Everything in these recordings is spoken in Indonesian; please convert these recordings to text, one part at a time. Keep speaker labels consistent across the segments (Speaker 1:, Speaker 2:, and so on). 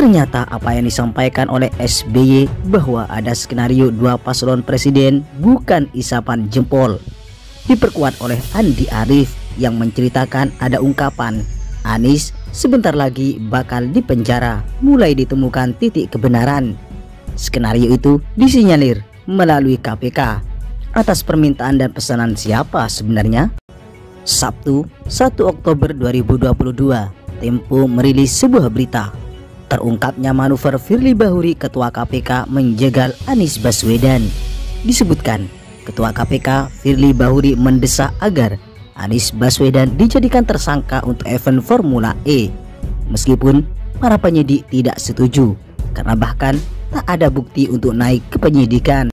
Speaker 1: Ternyata apa yang disampaikan oleh SBY bahwa ada skenario dua paslon presiden bukan isapan jempol. Diperkuat oleh Andi Arief yang menceritakan ada ungkapan Anies sebentar lagi bakal dipenjara mulai ditemukan titik kebenaran. Skenario itu disinyalir melalui KPK. Atas permintaan dan pesanan siapa sebenarnya? Sabtu 1 Oktober 2022, Tempo merilis sebuah berita. Terungkapnya manuver Firly Bahuri Ketua KPK menjegal Anies Baswedan. Disebutkan, Ketua KPK Firly Bahuri mendesak agar Anies Baswedan dijadikan tersangka untuk event Formula E. Meskipun para penyidik tidak setuju, karena bahkan tak ada bukti untuk naik ke penyidikan.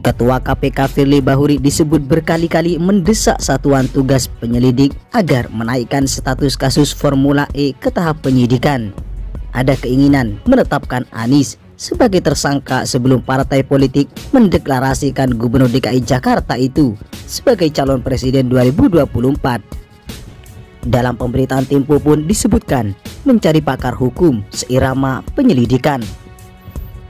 Speaker 1: Ketua KPK Firly Bahuri disebut berkali-kali mendesak Satuan Tugas Penyelidik agar menaikkan status kasus Formula E ke tahap penyidikan. Ada keinginan menetapkan Anies sebagai tersangka sebelum partai politik mendeklarasikan Gubernur DKI Jakarta itu sebagai calon presiden 2024. Dalam pemberitaan Tempo pun disebutkan mencari pakar hukum seirama penyelidikan.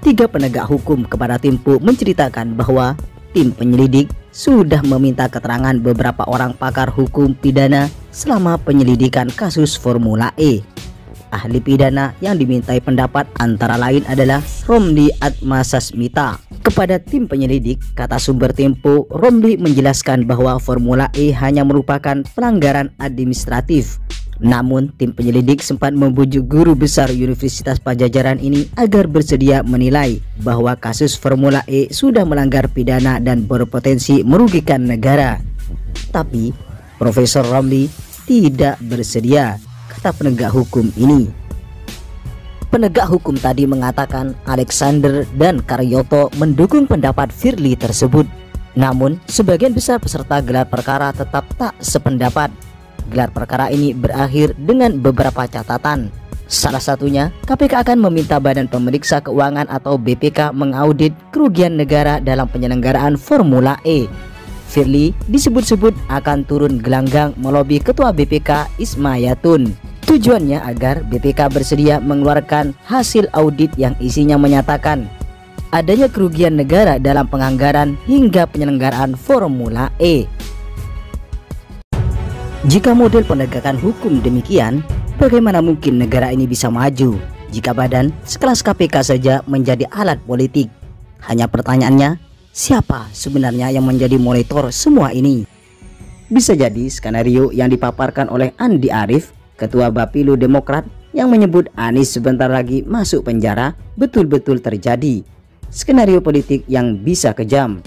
Speaker 1: 3 penegak hukum kepada Tempo menceritakan bahwa tim penyelidik sudah meminta keterangan beberapa orang pakar hukum pidana selama penyelidikan kasus Formula E. Ahli pidana yang dimintai pendapat antara lain adalah Romli Atmasasmita. Kepada tim penyelidik, kata sumber Tempo, Romli menjelaskan bahwa Formula E hanya merupakan pelanggaran administratif. Namun tim penyelidik sempat membujuk guru besar Universitas Pajajaran ini agar bersedia menilai bahwa kasus Formula E sudah melanggar pidana dan berpotensi merugikan negara. Tapi Profesor Romli tidak bersedia, kata penegak hukum ini. Penegak hukum tadi mengatakan Alexander dan Karyoto mendukung pendapat Firly tersebut. Namun sebagian besar peserta gelar perkara tetap tak sependapat. Gelar perkara ini berakhir dengan beberapa catatan. Salah satunya, KPK akan meminta Badan Pemeriksa Keuangan atau BPK mengaudit kerugian negara dalam penyelenggaraan Formula E. Firly disebut-sebut akan turun gelanggang melobi Ketua BPK Ismayatun. Tujuannya agar BPK bersedia mengeluarkan hasil audit yang isinya menyatakan adanya kerugian negara dalam penganggaran hingga penyelenggaraan Formula E. Jika model penegakan hukum demikian, bagaimana mungkin negara ini bisa maju jika badan sekelas KPK saja menjadi alat politik? Hanya pertanyaannya, siapa sebenarnya yang menjadi monitor semua ini? Bisa jadi skenario yang dipaparkan oleh Andi Arief, Ketua Bapilu Demokrat, yang menyebut Anies sebentar lagi masuk penjara betul-betul terjadi. Skenario politik yang bisa kejam.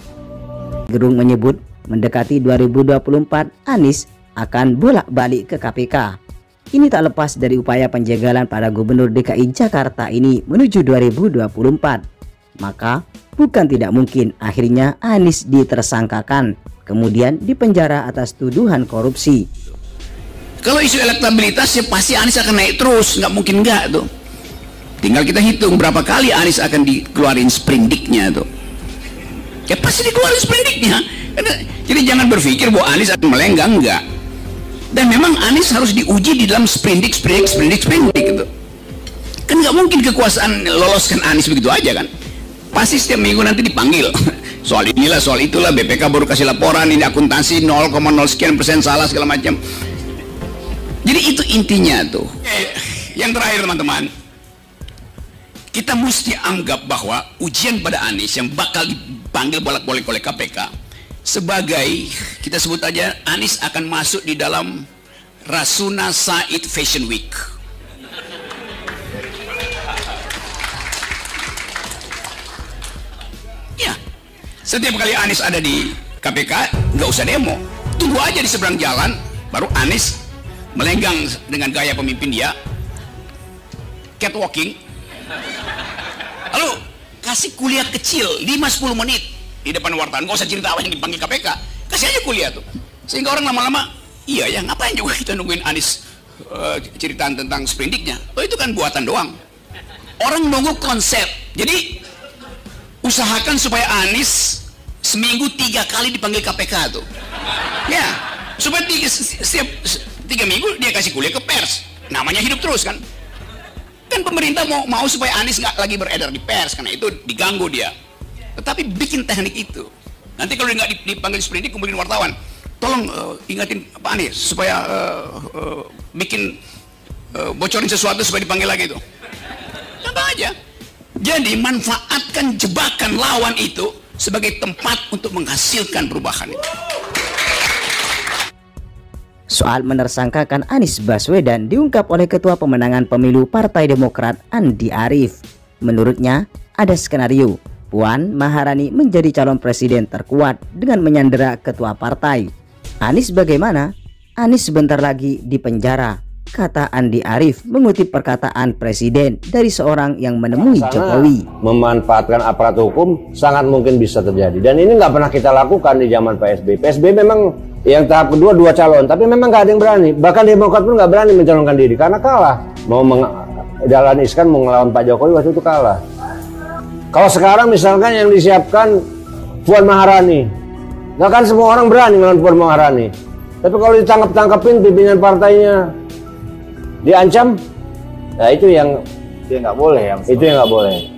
Speaker 1: Gerung menyebut mendekati 2024 Anies akan bolak-balik ke KPK. Ini tak lepas dari upaya penjagalan pada Gubernur DKI Jakarta ini menuju 2024. Maka bukan tidak mungkin akhirnya Anies ditersangkakan, kemudian dipenjara atas tuduhan korupsi.
Speaker 2: Kalau isu elektabilitas ya pasti Anies akan naik terus, nggak mungkin nggak tuh. Tinggal kita hitung berapa kali Anies akan dikeluarin sprindiknya tuh. Ya pasti dikeluarin sprindiknya. Jadi jangan berpikir bahwa Anies akan melenggang, enggak. Dan memang Anies harus diuji di dalam sprindik gitu. Kan nggak mungkin kekuasaan loloskan Anies begitu aja kan. Pasti setiap minggu nanti dipanggil. Soal inilah, soal itulah, BPK baru kasih laporan, ini akuntansi 0,0 sekian persen salah segala macam. Jadi itu intinya tuh. Yang terakhir teman-teman, kita mesti anggap bahwa ujian pada Anies yang bakal dipanggil bolak-balik oleh KPK sebagai, kita sebut aja Anies akan masuk di dalam Rasuna Said Fashion Week. Ya, setiap kali Anies ada di KPK nggak usah demo, tunggu aja di seberang jalan, baru Anies melenggang dengan gaya pemimpin dia, catwalking, lalu kasih kuliah kecil 5-10 menit di depan wartawan, gak usah cerita apa yang dipanggil KPK, kasih aja kuliah tuh, sehingga orang lama-lama iya ya, ngapain juga kita nungguin Anies ceritaan tentang sprindiknya, oh itu kan buatan doang. Orang nunggu konsep. Jadi usahakan supaya Anies seminggu 3 kali dipanggil KPK tuh ya, supaya setiap 3 minggu dia kasih kuliah ke pers, namanya hidup terus kan Kan pemerintah mau supaya Anies nggak lagi beredar di pers, karena itu diganggu dia. Tetapi bikin teknik itu. Nanti kalau dia nggak dipanggil sprindik, kumpulin wartawan. Tolong ingatin Pak Anies supaya bikin bocorin sesuatu supaya dipanggil lagi itu. Gampang aja. Jadi manfaatkan jebakan lawan itu sebagai tempat untuk menghasilkan perubahan itu.
Speaker 1: Soal menersangkakan Anies Baswedan diungkap oleh Ketua Pemenangan Pemilu Partai Demokrat Andi Arief. Menurutnya, ada skenario Puan Maharani menjadi calon presiden terkuat dengan menyandera ketua partai. Anies bagaimana? Anies sebentar lagi di penjara, kata Andi Arief mengutip perkataan presiden dari seorang yang menemui Jokowi.
Speaker 3: Memanfaatkan aparat hukum sangat mungkin bisa terjadi. Dan ini nggak pernah kita lakukan di zaman PSB. PSB memang yang tahap kedua 2 calon, tapi memang nggak ada yang berani. Bahkan Demokrat pun nggak berani mencalonkan diri karena kalah. Dahlan Iskan mau ngelawan Pak Jokowi waktu itu kalah. Kalau sekarang misalkan yang disiapkan Puan Maharani, nggak kan semua orang berani ngelawan Puan Maharani. Tapi kalau ditangkap-tangkapin pimpinan partainya, diancam, nah itu yang nggak boleh. Itu yang nggak boleh.